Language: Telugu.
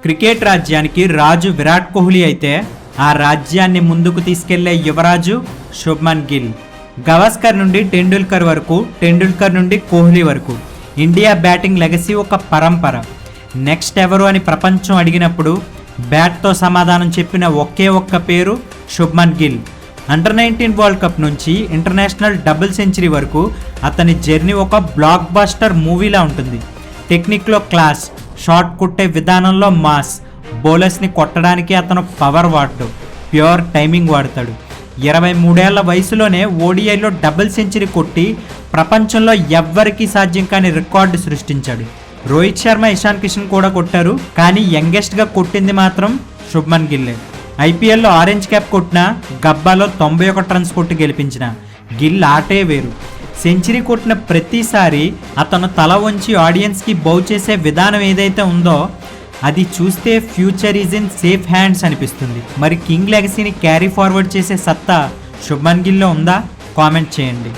క్రికెట్ రాజ్యానికి రాజు విరాట్ కోహ్లీ అయితే ఆ రాజ్యాన్ని ముందుకు తీసుకెళ్లే యువరాజు శుభ్మన్ గిల్. గవాస్కర్ నుండి టెండూల్కర్ వరకు, టెండూల్కర్ నుండి కోహ్లీ వరకు ఇండియా బ్యాటింగ్ లెగసీ ఒక పరంపర. నెక్స్ట్ ఎవరు అని ప్రపంచం అడిగినప్పుడు బ్యాట్తో సమాధానం చెప్పిన ఒకే ఒక్క పేరు Shubman Gill. Under 19 world cup నుంచి ఇంటర్నేషనల్ డబుల్ సెంచరీ వరకు అతని జర్నీ ఒక బ్లాక్ బస్టర్ మూవీలా ఉంటుంది. టెక్నిక్లో క్లాస్, షాట్ కొట్టే విధానంలో మాస్, బౌలర్స్ని కొట్టడానికి అతను పవర్ వాడతాడు, ప్యూర్ టైమింగ్ వాడతాడు. 23 ఏళ్ల వయసులోనే ఓడిఐలో డబుల్ సెంచరీ కొట్టి ప్రపంచంలో ఎవ్వరికీ సాధ్యం కాని రికార్డు సృష్టించాడు. రోహిత్ శర్మ, ఇషాన్ కిషన్ కూడా కొట్టారు, కానీ యంగెస్ట్గా కొట్టింది మాత్రం శుభ్మన్ గిల్లే. ఐపీఎల్లో ఆరెంజ్ క్యాప్ కొట్టిన, గబ్బాలో 91 రన్స్ కొట్టి గెలిపించిన గిల్ ఆటే వేరు. సెంచరీ కొట్టిన ప్రతిసారి అతను తల వంచి ఆడియన్స్కి బౌ చేసే విధానం ఏదైతే ఉందో అది చూస్తే future is in safe hands అనిపిస్తుంది. మరి కింగ్ లెగసీని క్యారీ ఫార్వర్డ్ చేసే సత్తా శుభ్మన్ గిల్లో ఉందా? కామెంట్ చేయండి.